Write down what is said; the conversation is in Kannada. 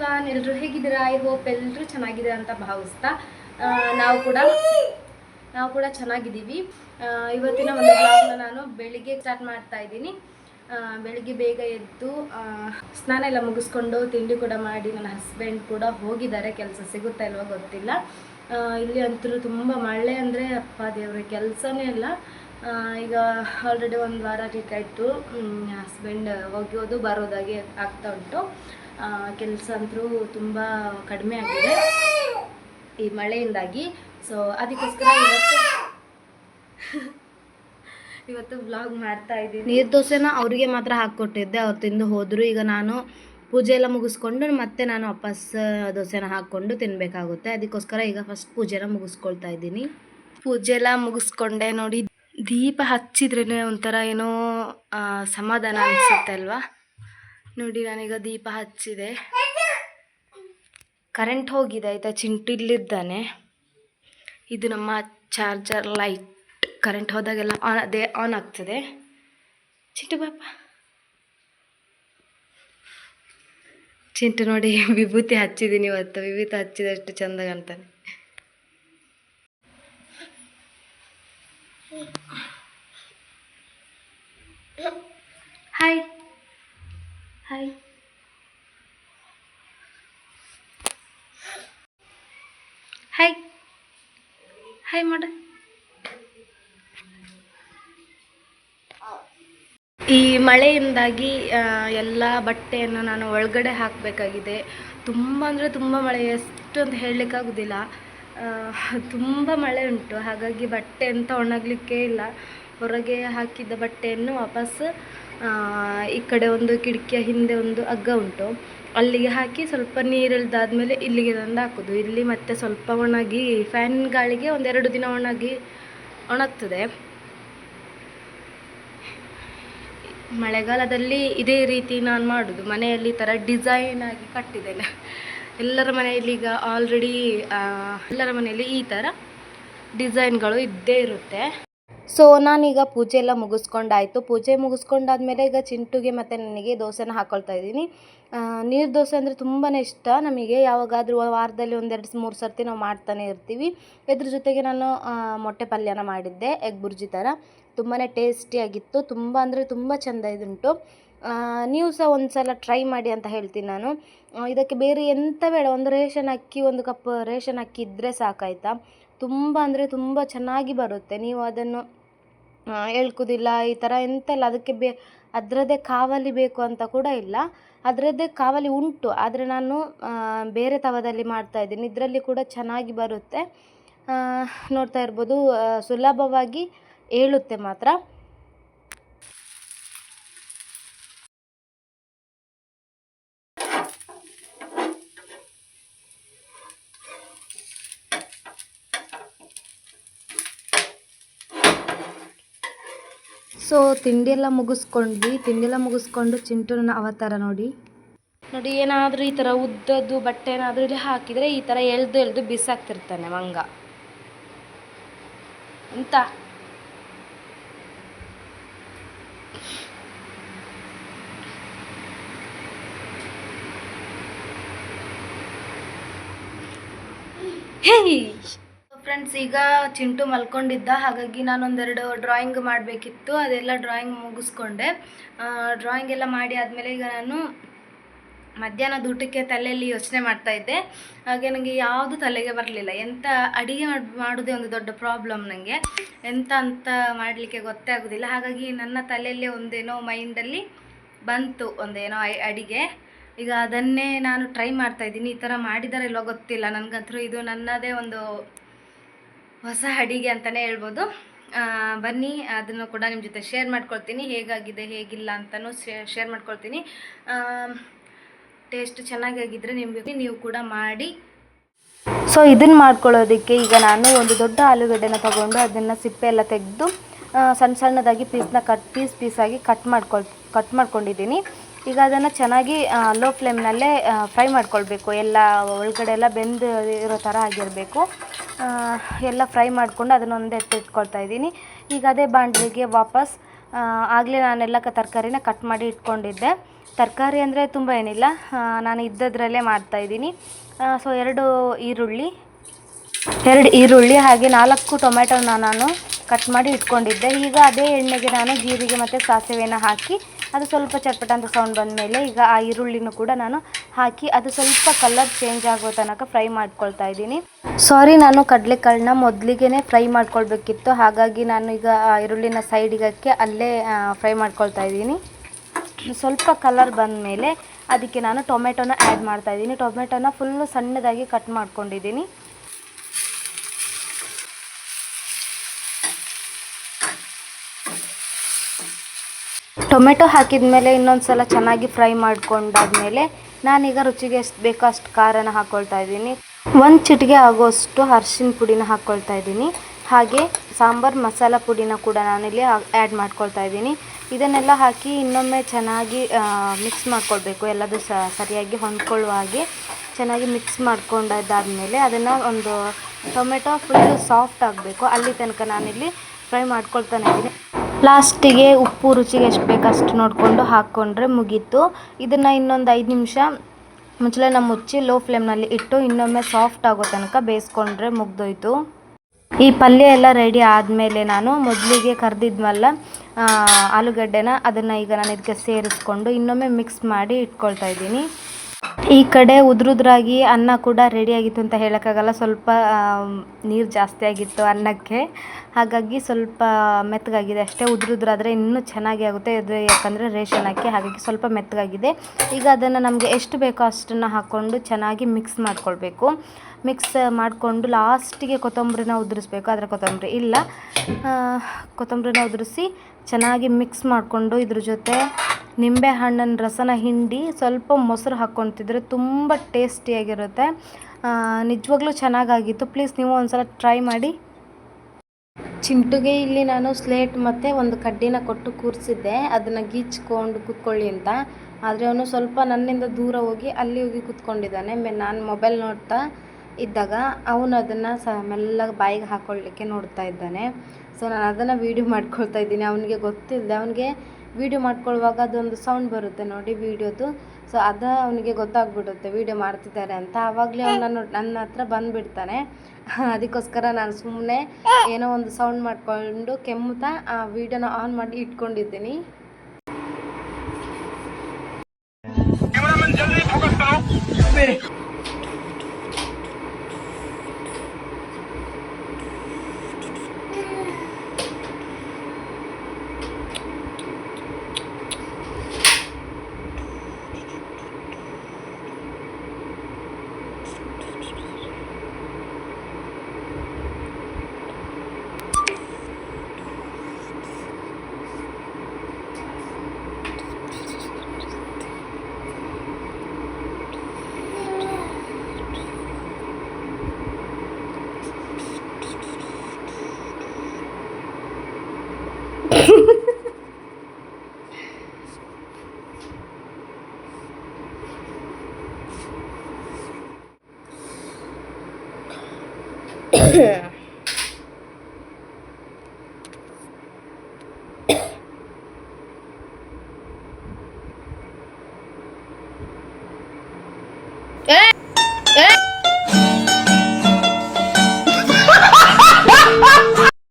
ಎವ್ರಿವಾನ್, ಎಲ್ಲರೂ ಹೇಗಿದ್ದೀರಾ? ಐ ಹೋಪ್ ಎಲ್ಲರೂ ಚೆನ್ನಾಗಿದೆ ಅಂತ ಭಾವಿಸ್ತಾ ನಾವು ಕೂಡ ಚೆನ್ನಾಗಿದ್ದೀವಿ. ಇವತ್ತಿನ ಒಂದು ಬ್ಲಾಗ್ನ ನಾನು ಬೆಳಿಗ್ಗೆ ಸ್ಟಾರ್ಟ್ ಮಾಡ್ತಾ ಇದ್ದೀನಿ. ಬೆಳಿಗ್ಗೆ ಬೇಗ ಎದ್ದು ಸ್ನಾನ ಎಲ್ಲ ಮುಗಿಸ್ಕೊಂಡು ತಿಂಡಿ ಕೂಡ ಮಾಡಿ ನನ್ನ ಹಸ್ಬೆಂಡ್ ಕೂಡ ಹೋಗಿದ್ದಾರೆ. ಕೆಲಸ ಸಿಗುತ್ತಾ ಇಲ್ವೋ ಗೊತ್ತಿಲ್ಲ. ಇಲ್ಲಿ ಅಂತೂ ತುಂಬ ಮಳೆ ಅಂದರೆ ಅಪ್ಪ ದೇವ್ರ ಕೆಲಸನೇ ಇಲ್ಲ. ಈಗ ಆಲ್ರೆಡಿ ಒಂದು ವಾರ ಆಯಿತು ಹಸ್ಬೆಂಡ್ ಹೋಗೋದು ಬರೋದಾಗಿ ಆಗ್ತಾ ಉಂಟು. ಕೆಲಸ ಅಂತೂ ತುಂಬ ಕಡಿಮೆ ಆಗಿದೆ ಈ ಮಳೆಯಿಂದಾಗಿ. ಸೊ ಅದಕ್ಕೋಸ್ಕರ ಇವತ್ತು ವ್ಲಾಗ್ ಮಾಡ್ತಾ ಇದ್ದೀನಿ. ನೀರು ದೋಸೆನ ಅವರಿಗೆ ಮಾತ್ರ ಹಾಕ್ಕೊಟ್ಟಿದ್ದೆ, ಅವ್ರು ತಿಂದು ಹೋದರು. ಈಗ ನಾನು ಪೂಜೆ ಎಲ್ಲ ಮುಗಿಸ್ಕೊಂಡು ಮತ್ತೆ ನಾನು ವಾಪಸ್ ದೋಸೆನ ಹಾಕ್ಕೊಂಡು ತಿನ್ನಬೇಕಾಗುತ್ತೆ. ಅದಕ್ಕೋಸ್ಕರ ಈಗ ಫಸ್ಟ್ ಪೂಜೆನ ಮುಗಿಸ್ಕೊಳ್ತಾ ಇದ್ದೀನಿ. ಪೂಜೆ ಎಲ್ಲ ಮುಗಿಸ್ಕೊಂಡೆ. ನೋಡಿ, ದೀಪ ಹಚ್ಚಿದ್ರೇ ಒಂಥರ ಏನೋ ಸಮಾಧಾನ ಅನಿಸುತ್ತೆ ಅಲ್ವಾ. ನೋಡಿ, ನಾನೀಗ ದೀಪ ಹಚ್ಚಿದೆ. ಕರೆಂಟ್ ಹೋಗಿದೆ ಆಯಿತಾ, ಚಿಂಟು ಇಲ್ಲಿದ್ದಾನೆ. ಇದು ನಮ್ಮ ಚಾರ್ಜರ್ ಲೈಟ್. ಕರೆಂಟ್ ಹೋದಾಗೆಲ್ಲ ಅದೇ ಆನ್ ಆಗ್ತದೆ. ಚಿಂಟು ಬಾಪ, ಚಿಂಟು ನೋಡಿ ವಿಭೂತಿ ಹಚ್ಚಿದ್ದೀನಿ ಇವತ್ತು. ವಿಭೂತಿ ಹಚ್ಚಿದಷ್ಟು ಚೆಂದ ಕಾಣ್ತಾನೆ. ಹಾಯ್ ಹಾಯ್ ಹಾಯ್ ಹಾಯ್ ಮಾಡ. ಈ ಮಳೆಯಿಂದಾಗಿ ಎಲ್ಲ ಬಟ್ಟೆಯನ್ನು ನಾನು ಒಳಗಡೆ ಹಾಕಬೇಕಾಗಿದೆ. ತುಂಬ ಅಂದರೆ ತುಂಬ ಮಳೆ, ಎಷ್ಟು ಅಂತ ಹೇಳಲಿಕ್ಕಾಗೋದಿಲ್ಲ. ತುಂಬ ಮಳೆ ಉಂಟು, ಹಾಗಾಗಿ ಬಟ್ಟೆ ಅಂತ ಒಣಗಲಿಕ್ಕೆ ಇಲ್ಲ. ಹೊರಗೆ ಹಾಕಿದ್ದ ಬಟ್ಟೆಯನ್ನು ವಾಪಸ್ ಈ ಕಡೆ ಒಂದು ಕಿಟಕಿಯ ಹಿಂದೆ ಒಂದು ಹಗ್ಗ ಉಂಟು, ಅಲ್ಲಿಗೆ ಹಾಕಿ ಸ್ವಲ್ಪ ನೀರಿಳ್ದಾದ್ಮೇಲೆ ಇಲ್ಲಿಗೆ ತಂದು ಹಾಕೋದು. ಇಲ್ಲಿ ಮತ್ತೆ ಸ್ವಲ್ಪ ಒಣಗಿ ಫ್ಯಾನ್ ಗಾಳಿಗೆ ಒಂದೆರಡು ದಿನ ಒಣಗ್ತದೆ. ಮಳೆಗಾಲದಲ್ಲಿ ಇದೇ ರೀತಿ ನಾನು ಮಾಡೋದು. ಮನೆಯಲ್ಲಿ ಈ ಥರ ಡಿಸೈನ್ ಆಗಿ ಕಟ್ಟಿದ್ದೇನೆ. ಎಲ್ಲರ ಮನೆಯಲ್ಲಿ ಈಗ ಆಲ್ರೆಡಿ ಎಲ್ಲರ ಮನೆಯಲ್ಲಿ ಈ ಥರ ಡಿಸೈನ್ಗಳು ಇದ್ದೇ ಇರುತ್ತೆ. ಸೊ ನಾನೀಗ ಪೂಜೆ ಎಲ್ಲ ಮುಗಿಸ್ಕೊಂಡಾಯಿತು. ಪೂಜೆ ಮುಗಿಸ್ಕೊಂಡಾದ್ಮೇಲೆ ಈಗ ಚಿಂಟುಗೆ ಮತ್ತು ನನಗೆ ದೋಸೆನ ಹಾಕ್ಕೊಳ್ತಾ ಇದ್ದೀನಿ. ನೀರು ದೋಸೆ ಅಂದರೆ ತುಂಬಾ ಇಷ್ಟ ನಮಗೆ. ಯಾವಾಗಾದರೂ ವಾರದಲ್ಲಿ 1-2-3 ಸರ್ತಿ ನಾವು ಮಾಡ್ತಾನೆ ಇರ್ತೀವಿ. ಇದ್ರ ಜೊತೆಗೆ ನಾನು ಮೊಟ್ಟೆ ಪಲ್ಯನ ಮಾಡಿದ್ದೆ, ಎಗ್ ಬುರ್ಜಿ ಥರ. ತುಂಬಾ ಟೇಸ್ಟಿಯಾಗಿತ್ತು. ತುಂಬ ಅಂದರೆ ತುಂಬ ಚೆಂದ ಇದುಂಟು. ನೀವು ಸಹ ಒಂದು ಸಲ ಟ್ರೈ ಮಾಡಿ ಅಂತ ಹೇಳ್ತೀನಿ ನಾನು. ಇದಕ್ಕೆ ಬೇರೆ ಎಂತ ಬೇಡ, ಒಂದು ಕಪ್ ರೇಷನ್ ಅಕ್ಕಿ ಇದ್ದರೆ ಸಾಕಾಯ್ತಾ. ತುಂಬ ಅಂದರೆ ತುಂಬ ಚೆನ್ನಾಗಿ ಬರುತ್ತೆ. ನೀವು ಅದನ್ನು ಹೇಳ್ಕೋದಿಲ್ಲ ಈ ಥರ ಎಂತೆಲ್ಲ ಅದಕ್ಕೆ ಅದರದ್ದೇ ಕಾವಲಿ ಬೇಕು ಅಂತ ಕೂಡ ಇಲ್ಲ. ಅದರದ್ದೇ ಕಾವಲಿ ಉಂಟು, ಆದರೆ ನಾನು ಬೇರೆ ತವದಲ್ಲಿ ಮಾಡ್ತಾಯಿದ್ದೀನಿ. ಇದರಲ್ಲಿ ಕೂಡ ಚೆನ್ನಾಗಿ ಬರುತ್ತೆ. ನೋಡ್ತಾ ಇರ್ಬೋದು, ಸುಲಭವಾಗಿ ಏಳುತ್ತೆ ಮಾತ್ರ. ಸೊ ತಿಂಡಿಯೆಲ್ಲ ಮುಗಿಸ್ಕೊಂಡು ಚಿಂಟುನ ಅವತಾರ ನೋಡಿ. ಏನಾದರೂ ಈ ಥರ ಉದ್ದದ್ದು ಬಟ್ಟೆ ಏನಾದರೂ ಇಲ್ಲಿ ಹಾಕಿದರೆ ಈ ಥರ ಎಳ್ದು ಬಿಸಾಕ್ತಿರ್ತಾನೆ ಮಂಗ ಅಂತ. ಫ್ರೆಂಡ್ಸ್, ಈಗ ಚಿಂಟು ಮಲ್ಕೊಂಡಿದ್ದ, ಹಾಗಾಗಿ ನಾನೊಂದೆರಡು ಡ್ರಾಯಿಂಗ್ ಮಾಡಬೇಕಿತ್ತು. ಅದೆಲ್ಲ ಡ್ರಾಯಿಂಗ್ ಮುಗಿಸ್ಕೊಂಡೆ. ಡ್ರಾಯಿಂಗ್ ಎಲ್ಲ ಮಾಡಿ ಆದಮೇಲೆ ಈಗ ನಾನು ಮಧ್ಯಾಹ್ನದ ಊಟಕ್ಕೆ ತಲೆಯಲ್ಲಿ ಯೋಚನೆ ಮಾಡ್ತಾಯಿದ್ದೆ. ಹಾಗೆ ನನಗೆ ಯಾವುದು ತಲೆಗೆ ಬರಲಿಲ್ಲ. ಎಂಥ ಅಡುಗೆ ಮಾಡೋದೇ ಒಂದು ದೊಡ್ಡ ಪ್ರಾಬ್ಲಮ್ ನನಗೆ. ಎಂತ ಅಂತ ಮಾಡಲಿಕ್ಕೆ ಗೊತ್ತೇ ಆಗೋದಿಲ್ಲ. ಹಾಗಾಗಿ ನನ್ನ ತಲೆಯಲ್ಲೇ ಒಂದೇನೋ ಮೈಂಡಲ್ಲಿ ಬಂತು, ಒಂದೇನೋ ಅಡುಗೆ. ಈಗ ಅದನ್ನೇ ನಾನು ಟ್ರೈ ಮಾಡ್ತಾಯಿದ್ದೀನಿ. ಈ ಥರ ಮಾಡಿದಾರೆ ಇಲ್ಲೋ ಗೊತ್ತಿಲ್ಲ, ನನಗಂತೂ ಇದು ನನ್ನದೇ ಒಂದು ಹೊಸ ಅಡಿಗೆ ಅಂತಲೇ ಹೇಳ್ಬೋದು. ಬನ್ನಿ, ಅದನ್ನು ಕೂಡ ನಿಮ್ಮ ಜೊತೆ ಶೇರ್ ಮಾಡ್ಕೊಳ್ತೀನಿ. ಹೇಗಾಗಿದೆ ಹೇಗಿಲ್ಲ ಅಂತಲೂ ಶೇರ್ ಮಾಡ್ಕೊಳ್ತೀನಿ. ಟೇಸ್ಟ್ ಚೆನ್ನಾಗಿದ್ದರೆ ನೀವು ಕೂಡ ಮಾಡಿ. ಸೊ ಇದನ್ನು ಮಾಡ್ಕೊಳ್ಳೋದಕ್ಕೆ ಈಗ ನಾನು ಒಂದು ದೊಡ್ಡ ಆಲೂಗಡ್ಡೆನ ತಗೊಂಡು ಅದನ್ನು ಸಿಪ್ಪೆ ಎಲ್ಲ ತೆಗೆದು ಸಣ್ಣದಾಗಿ ಪೀಸಾಗಿ ಕಟ್ ಮಾಡ್ಕೊಂಡಿದ್ದೀನಿ. ಈಗ ಅದನ್ನು ಚೆನ್ನಾಗಿ ಲೋ ಫ್ಲೇಮ್ನಲ್ಲೇ ಫ್ರೈ ಮಾಡ್ಕೊಳ್ಬೇಕು. ಎಲ್ಲ ಒಳಗಡೆ ಎಲ್ಲ ಬೆಂದು ಇರೋ ಥರ ಆಗಿರಬೇಕು. ಎಲ್ಲ ಫ್ರೈ ಮಾಡಿಕೊಂಡು ಅದನ್ನು ಒಂದು ಎತ್ತಿಟ್ಕೊಳ್ತಾ ಇದ್ದೀನಿ. ಈಗ ಅದೇ ಬಾಣಲಿಗೆ ವಾಪಸ್ ಆಗಲೇ ನಾನೆಲ್ಲ ತರಕಾರಿನ ಕಟ್ ಮಾಡಿ ಇಟ್ಕೊಂಡಿದ್ದೆ. ತರಕಾರಿ ಅಂದರೆ ತುಂಬ ಏನಿಲ್ಲ, ನಾನು ಇದ್ದದ್ರಲ್ಲೇ ಮಾಡ್ತಾಯಿದ್ದೀನಿ. ಸೊ 2 ಈರುಳ್ಳಿ ಹಾಗೆ 4 ಟೊಮೆಟೊನ ನಾನು ಕಟ್ ಮಾಡಿ ಇಟ್ಕೊಂಡಿದ್ದೆ. ಈಗ ಅದೇ ಎಣ್ಣೆಗೆ ನಾನು ಜೀರಿಗೆ ಮತ್ತು ಸಾಸಿವೆನ ಹಾಕಿ ಅದು ಸ್ವಲ್ಪ ಚಟ್ಪಟ ಅಂತ ಸೌಂಡ್ ಬಂದಮೇಲೆ ಈಗ ಆ ಈರುಳ್ಳಿನೂ ಕೂಡ ನಾನು ಹಾಕಿ ಅದು ಸ್ವಲ್ಪ ಕಲರ್ ಚೇಂಜ್ ಆಗೋ ತನಕ ಫ್ರೈ ಮಾಡ್ಕೊಳ್ತಾ ಇದ್ದೀನಿ. ಸಾರಿ, ನಾನು ಕಡಲೆಕಾಳನ್ನ ಮೊದಲಿಗೆ ಫ್ರೈ ಮಾಡ್ಕೊಳ್ಬೇಕಿತ್ತು, ಹಾಗಾಗಿ ನಾನು ಈಗ ಈರುಳ್ಳಿನ ಸೈಡಿಗೆ ಅಲ್ಲೇ ಫ್ರೈ ಮಾಡ್ಕೊಳ್ತಾ ಇದ್ದೀನಿ. ಸ್ವಲ್ಪ ಕಲರ್ ಬಂದ ಮೇಲೆ ಅದಕ್ಕೆ ನಾನು ಟೊಮೆಟೊನ ಆ್ಯಡ್ ಮಾಡ್ತಾಯಿದ್ದೀನಿ. ಟೊಮೆಟೊನ ಫುಲ್ಲು ಸಣ್ಣದಾಗಿ ಕಟ್ ಮಾಡ್ಕೊಂಡಿದ್ದೀನಿ. ಟೊಮೆಟೊ ಹಾಕಿದ ಮೇಲೆ ಇನ್ನೊಂದು ಸಲ ಚೆನ್ನಾಗಿ ಫ್ರೈ ಮಾಡ್ಕೊಂಡಾದ್ಮೇಲೆ ನಾನೀಗ ರುಚಿಗೆ ಎಷ್ಟು ಬೇಕೋ ಅಷ್ಟು ಖಾರನ ಹಾಕ್ಕೊಳ್ತಾ ಇದ್ದೀನಿ. 1 ಚಿಟಿಕೆ ಆಗೋಷ್ಟು ಅರಿಶಿನ ಪುಡಿನ ಹಾಕ್ಕೊಳ್ತಾ ಇದ್ದೀನಿ. ಹಾಗೆ ಸಾಂಬಾರು ಮಸಾಲ ಪುಡಿನ ಕೂಡ ನಾನಿಲ್ಲಿ ಆ್ಯಡ್ ಮಾಡ್ಕೊಳ್ತಾ ಇದ್ದೀನಿ. ಇದನ್ನೆಲ್ಲ ಹಾಕಿ ಇನ್ನೊಮ್ಮೆ ಚೆನ್ನಾಗಿ ಮಿಕ್ಸ್ ಮಾಡ್ಕೊಳ್ಬೇಕು. ಎಲ್ಲದೂ ಸರಿಯಾಗಿ ಹೊಂದ್ಕೊಳ್ಳುವ ಹಾಗೆ ಚೆನ್ನಾಗಿ ಮಿಕ್ಸ್ ಮಾಡ್ಕೊಂಡಾದ್ಮೇಲೆ ಅದನ್ನು ಒಂದು ಟೊಮೆಟೊ ಫುಲ್ಲು ಸಾಫ್ಟ್ ಆಗಬೇಕು, ಅಲ್ಲಿ ತನಕ ನಾನಿಲ್ಲಿ ಫ್ರೈ ಮಾಡ್ಕೊಳ್ತಾನೆ ಇದ್ದೀನಿ. ಲಾಸ್ಟಿಗೆ ಉಪ್ಪು ರುಚಿಗೆ ಎಷ್ಟು ಬೇಕಷ್ಟು ನೋಡಿಕೊಂಡು ಹಾಕ್ಕೊಂಡ್ರೆ ಮುಗೀತು. ಇದನ್ನು ಇನ್ನೊಂದು 5 ನಿಮಿಷ ಮುಚ್ಚಳನ ಮುಚ್ಚಿ ಲೋ ಫ್ಲೇಮ್ನಲ್ಲಿ ಇಟ್ಟು ಇನ್ನೊಮ್ಮೆ ಸಾಫ್ಟ್ ಆಗೋ ತನಕ ಬೇಯಿಸ್ಕೊಂಡ್ರೆ ಮುಗ್ದೋಯ್ತು. ಈ ಪಲ್ಯ ಎಲ್ಲ ರೆಡಿ ಆದಮೇಲೆ ನಾನು ಮೊದಲಿಗೆ ಕರೆದಿದ್ವಲ್ಲ ಆಲೂಗಡ್ಡೆನ, ಅದನ್ನು ಈಗ ನಾನು ಇದಕ್ಕೆ ಸೇರಿಸ್ಕೊಂಡು ಇನ್ನೊಮ್ಮೆ ಮಿಕ್ಸ್ ಮಾಡಿ ಇಟ್ಕೊಳ್ತಾ ಇದ್ದೀನಿ. ಈ ಕಡೆ ಉದುರುದ್ರಾಗಿ ಅನ್ನ ಕೂಡ ರೆಡಿಯಾಗಿತ್ತು ಅಂತ ಹೇಳೋಕ್ಕಾಗಲ್ಲ, ಸ್ವಲ್ಪ ನೀರು ಜಾಸ್ತಿ ಆಗಿತ್ತು ಅನ್ನಕ್ಕೆ, ಹಾಗಾಗಿ ಸ್ವಲ್ಪ ಮೆತ್ತಗಾಗಿದೆ ಅಷ್ಟೇ. ಉದುರುದ್ರಾದರೆ ಇನ್ನೂ ಚೆನ್ನಾಗಿ ಆಗುತ್ತೆ ಇದು, ಯಾಕಂದರೆ ರೇಷನ್ ಅಕ್ಕಿ, ಹಾಗಾಗಿ ಸ್ವಲ್ಪ ಮೆತ್ತಗಾಗಿದೆ. ಈಗ ಅದನ್ನು ನಮಗೆ ಎಷ್ಟು ಬೇಕೋ ಅಷ್ಟನ್ನು ಹಾಕ್ಕೊಂಡು ಚೆನ್ನಾಗಿ ಮಿಕ್ಸ್ ಮಾಡ್ಕೊಳ್ಬೇಕು. ಮಿಕ್ಸ್ ಮಾಡಿಕೊಂಡು ಲಾಸ್ಟಿಗೆ ಕೊತ್ತಂಬರಿನ ಉದುರಿಸ್ಬೇಕು, ಆದರೆ ಕೊತ್ತಂಬರಿ ಇಲ್ಲ. ಕೊತ್ತಂಬರಿನ ಉದುರಿಸಿ ಚೆನ್ನಾಗಿ ಮಿಕ್ಸ್ ಮಾಡಿಕೊಂಡು ಇದ್ರ ಜೊತೆ ನಿಂಬೆ ಹಣ್ಣಿನ ರಸನ ಹಿಂಡಿ ಸ್ವಲ್ಪ ಮೊಸರು ಹಾಕ್ಕೊತಿದ್ರೆ ತುಂಬ ಟೇಸ್ಟಿಯಾಗಿರುತ್ತೆ. ನಿಜವಾಗ್ಲೂ ಚೆನ್ನಾಗಾಗಿತ್ತು. ಪ್ಲೀಸ್ ನೀವು ಒಂದ್ಸಲ ಟ್ರೈ ಮಾಡಿ. ಚಿಂಟುಗೆ ಇಲ್ಲಿ ನಾನು ಸ್ಲೇಟ್ ಮತ್ತು ಒಂದು ಕಡ್ಡಿನ ಕೊಟ್ಟು ಕೂರಿಸಿದ್ದೆ, ಅದನ್ನು ಗೀಚ್ಕೊಂಡು ಕೂತ್ಕೊಳ್ಳಿ ಅಂತ. ಆದರೆ ಅವನು ಸ್ವಲ್ಪ ನನ್ನಿಂದ ದೂರ ಹೋಗಿ ಅಲ್ಲಿ ಹೋಗಿ ಕೂತ್ಕೊಂಡಿದ್ದಾನೆ. ನಾನು ಮೊಬೈಲ್ ನೋಡ್ತಾ ಇದ್ದಾಗ ಅವನು ಅದನ್ನು ಮೆಲ್ಲಗೆ ಬಾಯಿಗೆ ಹಾಕ್ಕೊಳ್ಳಿಕ್ಕೆ ನೋಡ್ತಾ ಇದ್ದಾನೆ. ಸೊ ನಾನು ಅದನ್ನು ವೀಡಿಯೋ ಮಾಡ್ಕೊಳ್ತಾ ಇದ್ದೀನಿ. ಅವನಿಗೆ ಗೊತ್ತಿಲ್ಲದೆ, ಅವನಿಗೆ ವೀಡಿಯೋ ಮಾಡ್ಕೊಳ್ಳುವಾಗ ಅದೊಂದು ಸೌಂಡ್ ಬರುತ್ತೆ ನೋಡಿ ವೀಡಿಯೋದು, ಸೊ ಅದು ಅವನಿಗೆ ಗೊತ್ತಾಗ್ಬಿಡುತ್ತೆ ವೀಡಿಯೋ ಮಾಡ್ತಿದ್ದಾರೆ ಅಂತ. ಆವಾಗಲೇ ಅವನು ನನ್ನ ಹತ್ರ ಬಂದುಬಿಡ್ತಾನೆ. ಅದಕ್ಕೋಸ್ಕರ ನಾನು ಸುಮ್ಮನೆ ಏನೋ ಒಂದು ಸೌಂಡ್ ಮಾಡಿಕೊಂಡು ಕೆಮ್ಮುತ್ತಾ ಆ ವೀಡಿಯೋನ ಆನ್ ಮಾಡಿ ಇಟ್ಕೊಂಡಿದ್ದೀನಿ.